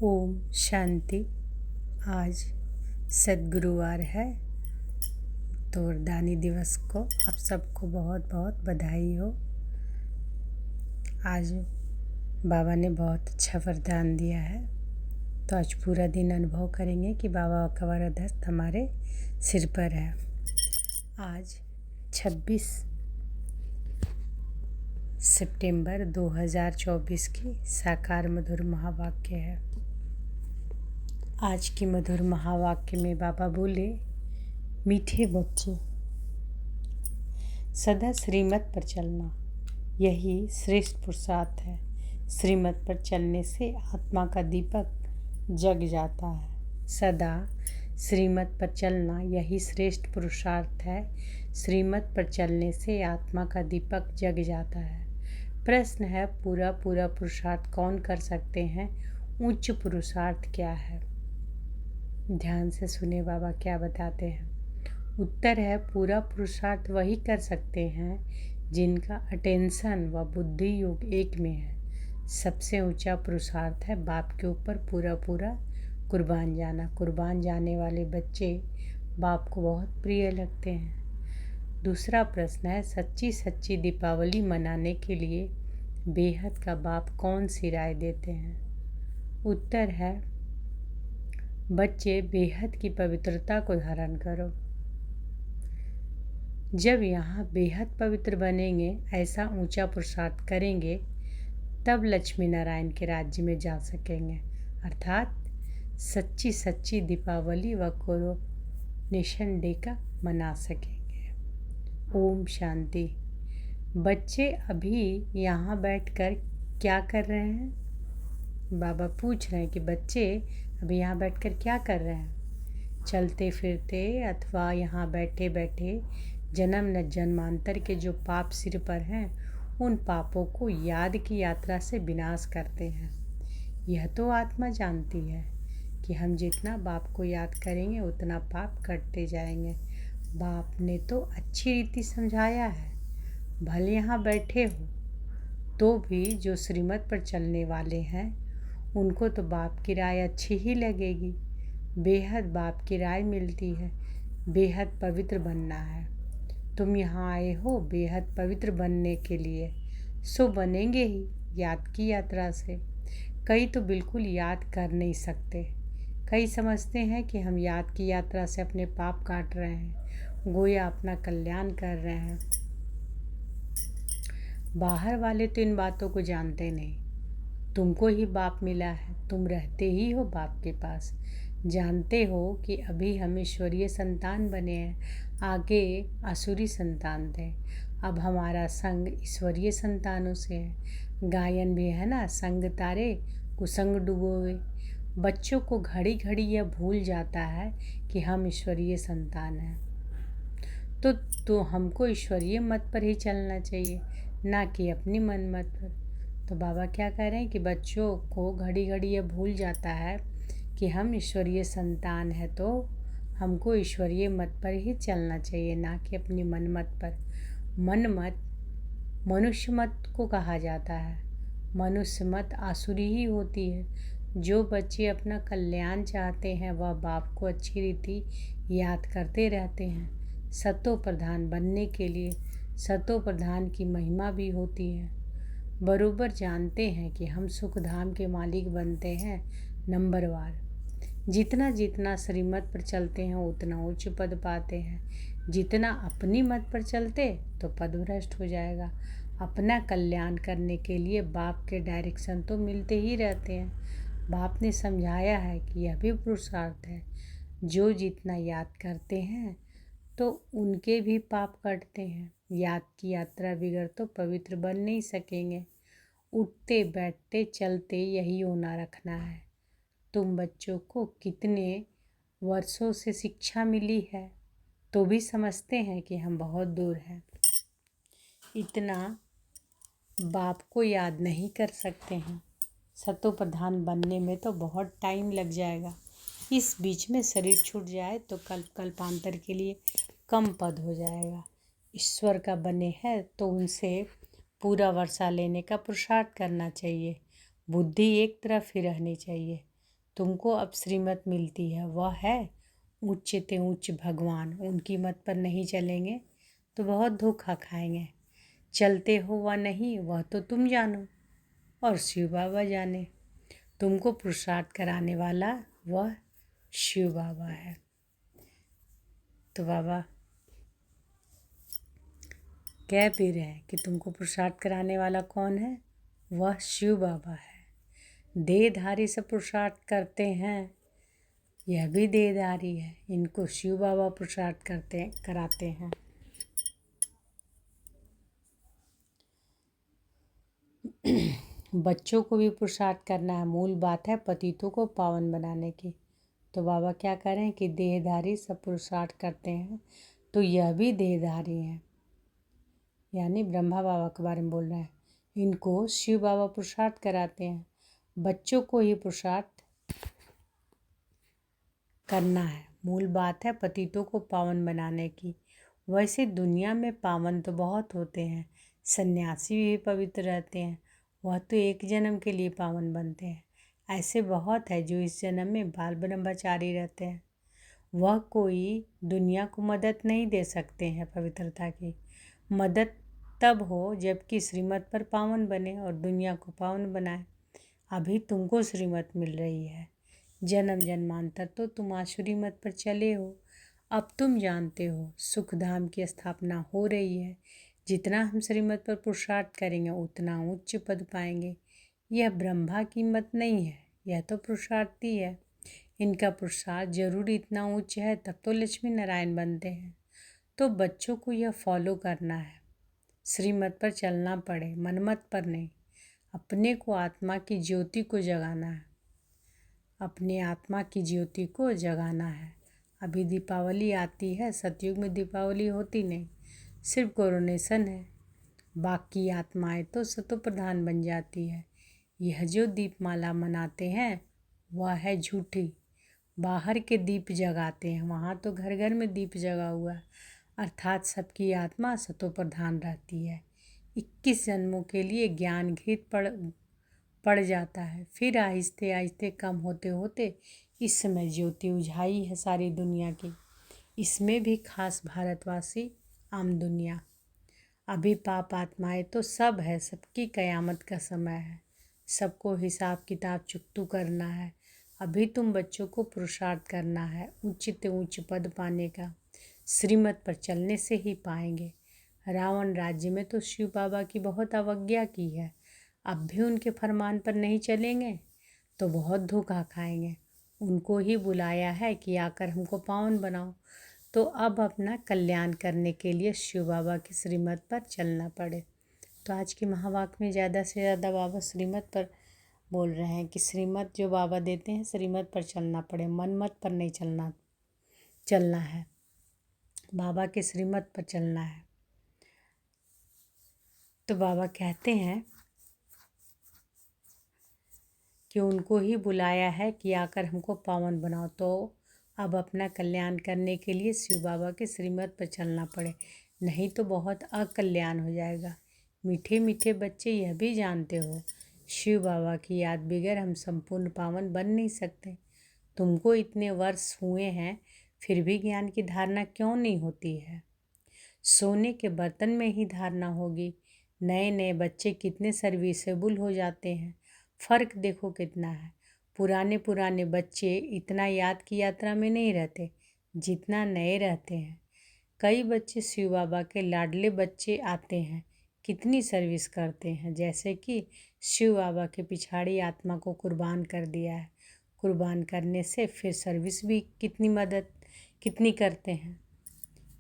ओम शांति। आज सद्गुरुवार है तो वरदानी दिवस को आप सबको बहुत बहुत बधाई हो। आज बाबा ने बहुत अच्छा वरदान दिया है तो आज पूरा दिन अनुभव करेंगे कि बाबा का वरद हस्त हमारे सिर पर है। आज 26 सितंबर 2024 की साकार मधुर महावाक्य है। आज की मधुर महावाक्य में बाबा बोले, मीठे बच्चे, सदा श्रीमत पर चलना यही श्रेष्ठ पुरुषार्थ है। श्रीमत पर चलने से आत्मा का दीपक जग जाता है। सदा श्रीमत पर चलना यही श्रेष्ठ पुरुषार्थ है। श्रीमत पर चलने से आत्मा का दीपक जग जाता है। प्रश्न है, पूरा पुरुषार्थ कौन कर सकते हैं? उच्च पुरुषार्थ क्या है? ध्यान से सुने बाबा क्या बताते हैं। उत्तर है, पूरा पुरुषार्थ वही कर सकते हैं जिनका अटेंशन व बुद्धि योग एक में है। सबसे ऊंचा पुरुषार्थ है बाप के ऊपर पूरा कुर्बान जाना। कुर्बान जाने वाले बच्चे बाप को बहुत प्रिय लगते हैं। दूसरा प्रश्न है, सच्ची दीपावली मनाने के लिए बेहद का बाप कौन सी राय देते हैं? उत्तर है, बच्चे बेहद की पवित्रता को धारण करो। जब यहाँ बेहद पवित्र बनेंगे, ऐसा ऊंचा पुरुषार्थ करेंगे, तब लक्ष्मी नारायण के राज्य में जा सकेंगे। अर्थात सच्ची दीपावली व कोरोनेशन डे का मना सकेंगे। ओम शांति। बच्चे अभी यहाँ बैठकर क्या कर रहे हैं? बाबा पूछ रहे हैं कि बच्चे अभी यहाँ बैठकर क्या कर रहे हैं? चलते फिरते अथवा यहाँ बैठे बैठे जन्म न जन्मांतर के जो पाप सिर पर हैं, उन पापों को याद की यात्रा से विनाश करते हैं। यह तो आत्मा जानती है कि हम जितना बाप को याद करेंगे उतना पाप कटते जाएंगे। बाप ने तो अच्छी रीति समझाया है। भले यहाँ बैठे हो तो भी जो श्रीमत पर चलने वाले हैं उनको तो बाप की राय अच्छी ही लगेगी। बेहद बाप की राय मिलती है। बेहद पवित्र बनना है। तुम यहाँ आए हो बेहद पवित्र बनने के लिए, सो बनेंगे ही याद की यात्रा से। कई तो बिल्कुल याद कर नहीं सकते। कई समझते हैं कि हम याद की यात्रा से अपने पाप काट रहे हैं, गोया अपना कल्याण कर रहे हैं। बाहर वाले तो इन बातों को जानते नहीं। तुमको ही बाप मिला है, तुम रहते ही हो बाप के पास। जानते हो कि अभी हम ईश्वरीय संतान बने हैं, आगे आसुरी संतान थे। अब हमारा संग ईश्वरीय संतानों से है। गायन भी है ना, संग तारे कुसंग डुबोवे। बच्चों को घड़ी घड़ी यह भूल जाता है कि हम ईश्वरीय संतान हैं। तो हमको ईश्वरीय मत पर ही चलना चाहिए, ना कि अपनी मन मत पर। तो बाबा क्या कह रहे हैं कि बच्चों को घड़ी घड़ी यह भूल जाता है कि हम ईश्वरीय संतान है, तो हमको ईश्वरीय मत पर ही चलना चाहिए, ना कि अपनी मन मत पर। मन मत मनुष्य मत को कहा जाता है। मनुष्य मत आसुरी ही होती है। जो बच्चे अपना कल्याण चाहते हैं वह बाप को अच्छी रीति याद करते रहते हैं। सतो प्रधान बनने के लिए सतो प्रधान की महिमा भी होती है। बरोबर जानते हैं कि हम सुखधाम के मालिक बनते हैं नंबरवार। जितना श्रीमत पर चलते हैं उतना उच्च पद पाते हैं। जितना अपनी मत पर चलते तो पद भ्रष्ट हो जाएगा। अपना कल्याण करने के लिए बाप के डायरेक्शन तो मिलते ही रहते हैं। बाप ने समझाया है कि यह भी पुरुषार्थ है। जो जितना याद करते हैं तो उनके भी पाप कटते हैं। याद की यात्रा बिगड़ तो पवित्र बन नहीं सकेंगे। उठते बैठते चलते यही होना रखना है। तुम बच्चों को कितने वर्षों से शिक्षा मिली है तो भी समझते हैं कि हम बहुत दूर हैं। इतना बाप को याद नहीं कर सकते हैं। सतो प्रधान बनने में तो बहुत टाइम लग जाएगा। इस बीच में शरीर छूट जाए तो कल्पांतर के लिए कम पद हो जाएगा। ईश्वर का बने हैं तो उनसे पूरा वर्षा लेने का पुरुषार्थ करना चाहिए। बुद्धि एक तरफ ही रहनी चाहिए। तुमको अब श्रीमत मिलती है, वह है उच्च ते उच्च भगवान। उनकी मत पर नहीं चलेंगे तो बहुत धोखा खाएंगे। चलते हो व नहीं वह तो तुम जानो और शिव बाबा जाने। तुमको पुरुषार्थ कराने वाला वह शिव बाबा है। तो बाबा कह भी रहे हैं कि तुमको पुरुषार्थ कराने वाला कौन है? वह शिव बाबा है। देहधारी से पुरुषार्थ करते हैं, यह भी देहधारी है, इनको शिव बाबा पुरुषार्थ कराते हैं। बच्चों को भी पुरुषार्थ करना है, मूल बात है पतितों को पावन बनाने की। तो बाबा क्या करें कि देहधारी सब पुरुषार्थ करते हैं, तो यह भी देहधारी हैं, यानी ब्रह्मा बाबा के बारे में बोल रहे हैं। इनको शिव बाबा पुरुषार्थ कराते हैं। बच्चों को ही पुरुषार्थ करना है, मूल बात है पतितों को पावन बनाने की। वैसे दुनिया में पावन तो बहुत होते हैं, सन्यासी भी पवित्र रहते हैं, वह तो एक जन्म के लिए पावन बनते हैं। ऐसे बहुत है जो इस जन्म में बाल ब्रह्मचारी रहते हैं, वह कोई दुनिया को मदद नहीं दे सकते हैं। पवित्रता की मदद तब हो जबकि श्रीमत पर पावन बने और दुनिया को पावन बनाए। अभी तुमको श्रीमत मिल रही है, जन्म जन्मांतर तो तुम आसुरी मत पर चले हो। अब तुम जानते हो सुखधाम की स्थापना हो रही है। जितना हम श्रीमत पर पुरुषार्थ करेंगे उतना उच्च पद पाएंगे। यह ब्रह्मा की मत नहीं है, यह तो पुरुषार्थी है। इनका पुरुषार्थ जरूर इतना उच्च है, तब तो लक्ष्मी नारायण बनते हैं। तो बच्चों को यह फॉलो करना है, श्रीमत पर चलना पड़े, मनमत पर नहीं। अपने को आत्मा की ज्योति को जगाना है, अपने आत्मा की ज्योति को जगाना है। अभी दीपावली आती है, सतयुग में दीपावली होती नहीं, सिर्फ कोरोनेशन है। बाकी आत्माएं तो सतो प्रधान बन जाती है। यह जो दीपमाला मनाते हैं वह है झूठी। बाहर के दीप जगाते हैं, वहाँ तो घर घर में दीप जगा हुआ है, अर्थात सबकी आत्मा सतो प्रधान रहती है। 21 जन्मों के लिए ज्ञान घृत पड़ जाता है, फिर आहिस्ते आहिस्ते कम होते होते इस समय ज्योति उझाई है सारी दुनिया की, इसमें भी खास भारतवासी आम दुनिया। अभी पाप आत्माएं तो सब है, सबकी कयामत का समय है, सबको हिसाब किताब चुकतू करना है। अभी तुम बच्चों को पुरुषार्थ करना है उच्च उच्च पद पाने का, श्रीमत पर चलने से ही पाएंगे। रावण राज्य में तो शिव बाबा की बहुत अवज्ञा की है, अब भी उनके फरमान पर नहीं चलेंगे तो बहुत धोखा खाएंगे। उनको ही बुलाया है कि आकर हमको पावन बनाओ, तो अब अपना कल्याण करने के लिए शिव बाबा की श्रीमत पर चलना पड़े। तो आज की महावाक्य में ज़्यादा से ज़्यादा बाबा श्रीमत पर बोल रहे हैं कि श्रीमत जो बाबा देते हैं श्रीमत पर चलना पड़े, मनमत पर नहीं चलना है, बाबा के श्रीमत पर चलना है। तो बाबा कहते हैं कि उनको ही बुलाया है कि आकर हमको पावन बनाओ, तो अब अपना कल्याण करने के लिए शिव बाबा के श्रीमत पर चलना पड़े, नहीं तो बहुत अकल्याण हो जाएगा। मीठे मीठे बच्चे यह भी जानते हो, शिव बाबा की याद बगैर हम संपूर्ण पावन बन नहीं सकते। तुमको इतने वर्ष हुए हैं फिर भी ज्ञान की धारणा क्यों नहीं होती है? सोने के बर्तन में ही धारणा होगी। नए नए बच्चे कितने सर्विसेबल हो जाते हैं, फ़र्क देखो कितना है। पुराने बच्चे इतना याद की यात्रा में नहीं रहते जितना नए रहते हैं। कई बच्चे शिव बाबा के लाडले बच्चे आते हैं, कितनी सर्विस करते हैं, जैसे कि शिव बाबा के पिछाड़ी आत्मा को कुर्बान कर दिया है। कुर्बान करने से फिर सर्विस भी कितनी करते हैं,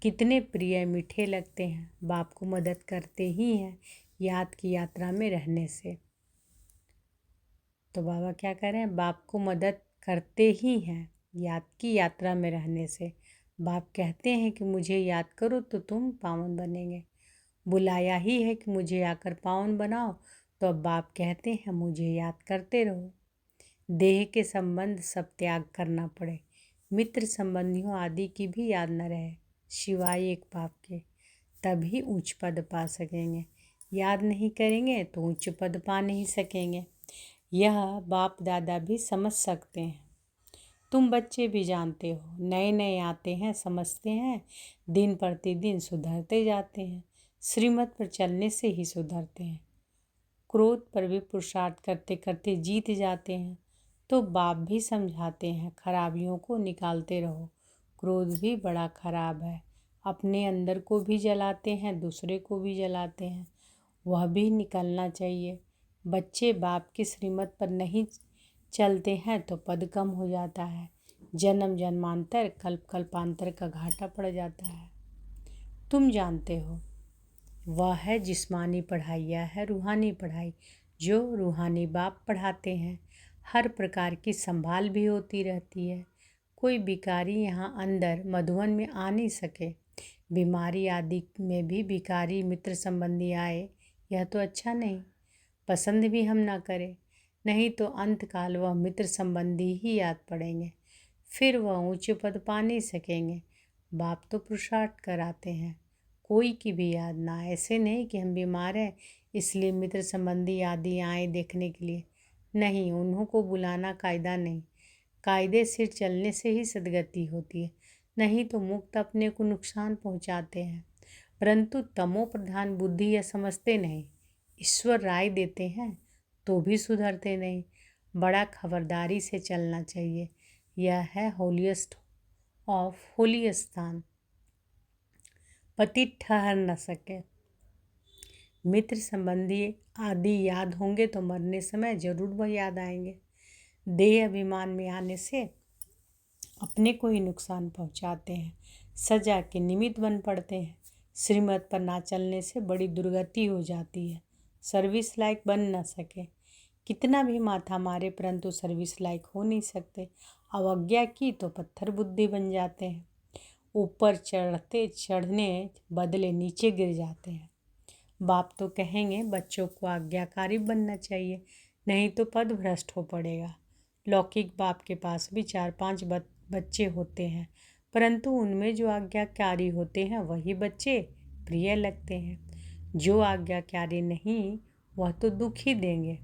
कितने प्रिय मीठे लगते हैं। बाप को मदद करते ही हैं याद की यात्रा में रहने से। तो बाबा क्या कह रहे हैं, बाप को मदद करते ही हैं याद की यात्रा में रहने से। बाप कहते हैं कि मुझे याद करो तो तुम पावन बनेंगे। बुलाया ही है कि मुझे आकर पावन बनाओ, तो अब बाप कहते हैं मुझे याद करते रहो। देह के संबंध सब त्याग करना पड़े, मित्र संबंधियों आदि की भी याद न रहे सिवाय एक बाप के, तभी उच्च पद पा सकेंगे। याद नहीं करेंगे तो उच्च पद पा नहीं सकेंगे। यह बाप दादा भी समझ सकते हैं, तुम बच्चे भी जानते हो। नए नए आते हैं, समझते हैं, दिन प्रतिदिन सुधरते जाते हैं। श्रीमत पर चलने से ही सुधरते हैं। क्रोध पर भी पुरुषार्थ करते करते जीत जाते हैं। तो बाप भी समझाते हैं, खराबियों को निकालते रहो। क्रोध भी बड़ा खराब है, अपने अंदर को भी जलाते हैं, दूसरे को भी जलाते हैं, वह भी निकलना चाहिए। बच्चे बाप की श्रीमत पर नहीं चलते हैं तो पद कम हो जाता है, जन्म जन्मांतर कल्प कल्पांतर का घाटा पड़ जाता है। तुम जानते हो, वह है जिस्मानी पढ़ाई, यह है रूहानी पढ़ाई, जो रूहानी बाप पढ़ाते हैं। हर प्रकार की संभाल भी होती रहती है। कोई भिखारी यहाँ अंदर मधुवन में आ नहीं सके, बीमारी आदि में भी भिखारी मित्र संबंधी आए, यह तो अच्छा नहीं। पसंद भी हम ना करें, नहीं तो अंतकाल वह मित्र संबंधी ही याद पड़ेंगे, फिर वह ऊंचे पद पा नहीं सकेंगे। बाप तो पुरुषार्थ कराते हैं, कोई की भी याद ना आए। ऐसे नहीं कि हम बीमार हैं इसलिए मित्र संबंधी आदि आए देखने के लिए, नहीं, उन्हों को बुलाना कायदा नहीं। कायदे से चलने से ही सदगति होती है, नहीं तो मुक्त अपने को नुकसान पहुंचाते हैं। परंतु तमो प्रधान बुद्धि यह समझते नहीं, ईश्वर राय देते हैं तो भी सुधरते नहीं। बड़ा खबरदारी से चलना चाहिए। यह है होलीएस्ट ऑफ होली स्थान, पति ठहर न सके। मित्र संबंधी आदि याद होंगे तो मरने समय जरूर वह याद आएंगे। देह अभिमान में आने से अपने को ही नुकसान पहुंचाते हैं, सजा के निमित्त बन पड़ते हैं। श्रीमत पर ना चलने से बड़ी दुर्गति हो जाती है, सर्विस लायक बन न सके। कितना भी माथा मारे परंतु सर्विस लायक हो नहीं सकते। अवज्ञा की तो पत्थर बुद्धि बन जाते हैं, ऊपर चढ़ने बदले नीचे गिर जाते हैं। बाप तो कहेंगे बच्चों को आज्ञाकारी बनना चाहिए, नहीं तो पद भ्रष्ट हो पड़ेगा। लौकिक बाप के पास भी 4-5 बच्चे होते हैं, परंतु उनमें जो आज्ञाकारी होते हैं वही बच्चे प्रिय लगते हैं। जो आज्ञाकारी नहीं वह तो दुख ही देंगे।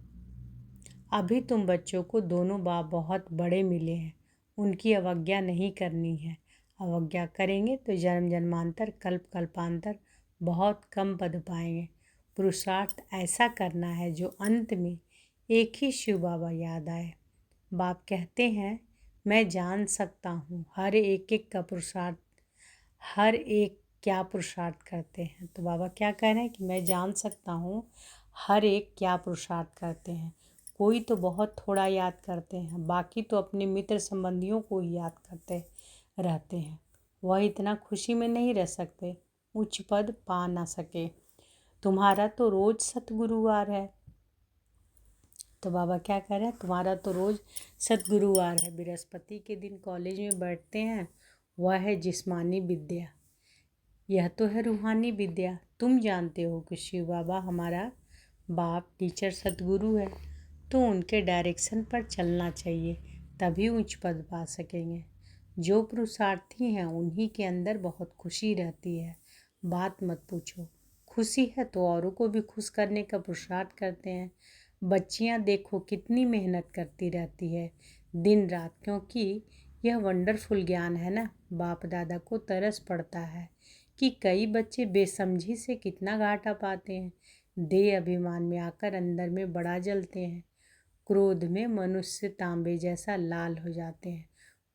अभी तुम बच्चों को दोनों बाप बहुत बड़े मिले हैं, उनकी अवज्ञा नहीं करनी है। अवज्ञा करेंगे तो जन्म जन्मांतर कल्प कल्पांतर बहुत कम पद पाएंगे। पुरुषार्थ ऐसा करना है जो अंत में एक ही शिव बाबा याद आए। बाप कहते हैं मैं जान सकता हूँ हर एक का पुरुषार्थ, हर एक क्या पुरुषार्थ करते हैं। तो बाबा क्या कह रहे हैं कि मैं जान सकता हूँ हर एक क्या पुरुषार्थ करते हैं। कोई तो बहुत थोड़ा याद करते हैं, बाकी तो अपने मित्र संबंधियों को ही याद करते रहते हैं। वह इतना खुशी में नहीं रह सकते, उच्च पद पा ना सके। तुम्हारा तो रोज सतगुरुवार है। तो बाबा क्या कह रहे हैं, तुम्हारा तो रोज सतगुरुवार है। बृहस्पति के दिन कॉलेज में बैठते हैं, वह है जिस्मानी विद्या, यह तो है रूहानी विद्या। तुम जानते हो कि शिव बाबा हमारा बाप टीचर सतगुरु है, तो उनके डायरेक्शन पर चलना चाहिए, तभी उच्च पद पा सकेंगे। जो पुरुषार्थी हैं उन्हीं के अंदर बहुत खुशी रहती है, बात मत पूछो। खुशी है तो औरों को भी खुश करने का पुरुषार्थ करते हैं। बच्चियां देखो कितनी मेहनत करती रहती है दिन रात, क्योंकि यह वंडरफुल ज्ञान है ना। बाप दादा को तरस पड़ता है कि कई बच्चे बेसमझी से कितना घाटा पाते हैं। देह अभिमान में आकर अंदर में बड़ा जलते हैं। क्रोध में मनुष्य तांबे जैसा लाल हो जाते हैं।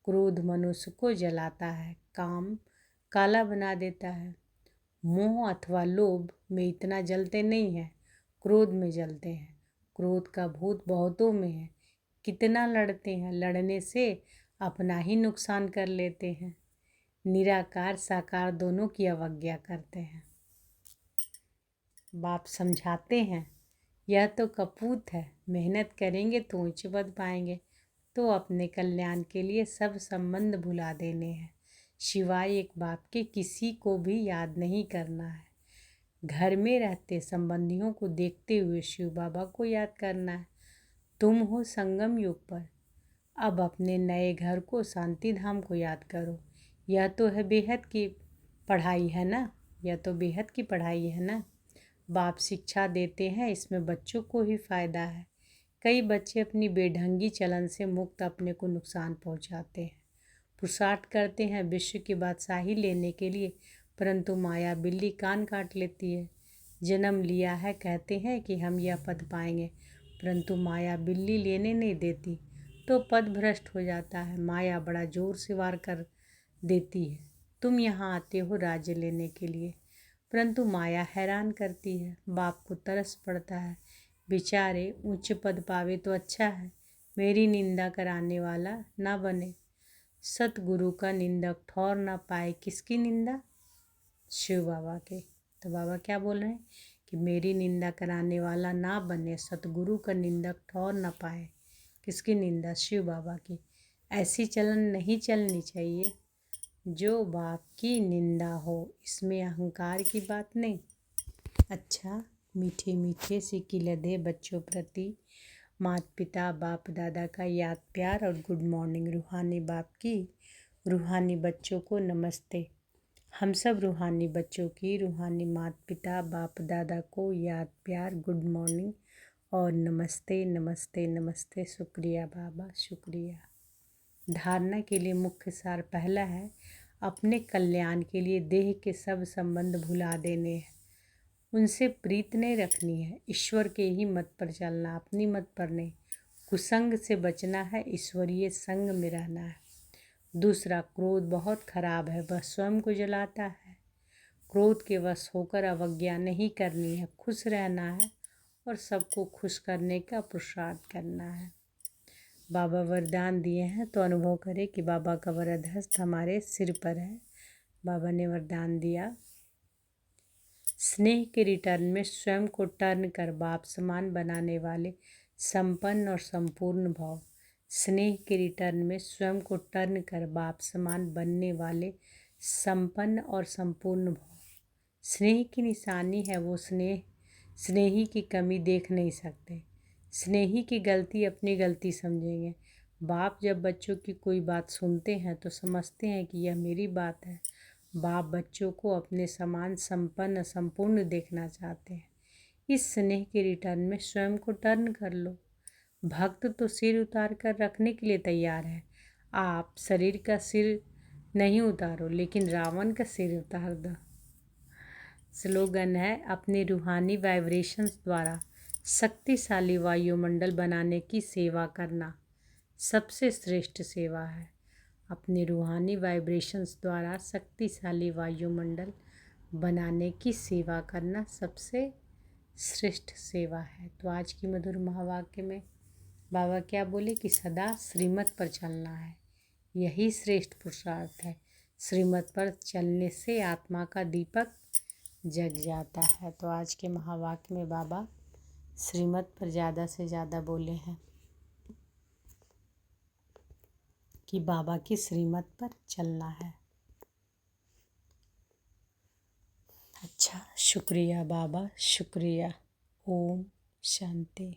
क्रोध मनुष्य को जलाता है, काम काला बना देता है। मोह अथवा लोभ में इतना जलते नहीं हैं, क्रोध में जलते हैं। क्रोध का भूत बहुतों में है, कितना लड़ते हैं, लड़ने से अपना ही नुकसान कर लेते हैं। निराकार साकार दोनों की अवज्ञा करते हैं। बाप समझाते हैं यह तो कपूत है, मेहनत करेंगे तो ऊंचे पद पाएंगे। तो अपने कल्याण के लिए सब संबंध भुला देने हैं, सिवाय एक बाप के किसी को भी याद नहीं करना है। घर में रहते संबंधियों को देखते हुए शिव बाबा को याद करना है। तुम हो संगम युग पर, अब अपने नए घर को शांति धाम को याद करो। यह तो है बेहद की पढ़ाई है ना, यह तो बेहद की पढ़ाई है ना। बाप शिक्षा देते हैं, इसमें बच्चों को ही फ़ायदा है। कई बच्चे अपनी बेढंगी चलन से मुक्त अपने को नुकसान पहुंचाते हैं, पुरुषार्थ करते हैं विश्व की बादशाही लेने के लिए, परंतु माया बिल्ली कान काट लेती है। जन्म लिया है कहते हैं कि हम यह पद पाएंगे, परंतु माया बिल्ली लेने नहीं देती तो पद भ्रष्ट हो जाता है। माया बड़ा जोर से वार कर देती है, तुम यहाँ आते हो राज्य लेने के लिए, परंतु माया हैरान करती है। बाप को तरस पड़ता है, बेचारे उच्च पद पावे तो अच्छा है, मेरी निंदा कराने वाला ना बने। सतगुरु का निंदक ठौर ना पाए, किसकी निंदा? शिव बाबा के। तो बाबा क्या बोल रहे हैं कि मेरी निंदा कराने वाला ना बने, सतगुरु का निंदक ठौर ना पाए, किसकी निंदा? शिव बाबा की। ऐसी चलन नहीं चलनी चाहिए जो बाप की निंदा हो, इसमें अहंकार की बात नहीं। अच्छा, मीठे मीठे सिक्की लदे बच्चों प्रति माता पिता बाप दादा का याद प्यार और गुड मॉर्निंग। रूहानी बाप की रूहानी बच्चों को नमस्ते। हम सब रूहानी बच्चों की रूहानी माता पिता बाप दादा को याद प्यार, गुड मॉर्निंग और नमस्ते नमस्ते नमस्ते। शुक्रिया बाबा, शुक्रिया। धारणा के लिए मुख्य सार पहला है, अपने कल्याण के लिए देह के सब संबंध भुला देने हैं, उनसे प्रीत नहीं रखनी है, ईश्वर के ही मत पर चलना, अपनी मत पर नहीं। कुसंग से बचना है, ईश्वरीय संग में रहना है। दूसरा, क्रोध बहुत खराब है, वह स्वयं को जलाता है। क्रोध के वश होकर अवज्ञा नहीं करनी है, खुश रहना है और सबको खुश करने का पुरुषार्थ करना है। बाबा वरदान दिए हैं तो अनुभव करें कि बाबा का वरद हस्त हमारे सिर पर है। बाबा ने वरदान दिया, स्नेह के रिटर्न में स्वयं को टर्न कर बाप समान बनाने वाले संपन्न और संपूर्ण भाव। स्नेह के रिटर्न में स्वयं को टर्न कर बाप समान बनने वाले संपन्न और संपूर्ण भाव। स्नेह की निशानी है वो स्नेह, स्नेही की कमी देख नहीं सकते, स्नेही की गलती अपनी गलती समझेंगे। बाप जब बच्चों की कोई बात सुनते हैं तो समझते हैं कि यह मेरी बात है। बाप बच्चों को अपने समान संपन्न संपूर्ण देखना चाहते हैं। इस स्नेह के रिटर्न में स्वयं को टर्न कर लो। भक्त तो सिर उतार कर रखने के लिए तैयार है, आप शरीर का सिर नहीं उतारो लेकिन रावण का सिर उतार दो। स्लोगन है, अपने रूहानी वाइब्रेशंस द्वारा शक्तिशाली वायुमंडल बनाने की सेवा करना सबसे श्रेष्ठ सेवा है। अपने रूहानी वाइब्रेशंस द्वारा शक्तिशाली वायुमंडल बनाने की सेवा करना सबसे श्रेष्ठ सेवा है। तो आज की मधुर महावाक्य में बाबा क्या बोले कि सदा श्रीमत पर चलना है, यही श्रेष्ठ पुरुषार्थ है। श्रीमत पर चलने से आत्मा का दीपक जग जाता है। तो आज के महावाक्य में बाबा श्रीमत पर ज़्यादा से ज़्यादा बोले हैं कि बाबा की श्रीमत पर चलना है। अच्छा, शुक्रिया बाबा, शुक्रिया। ओम शांति।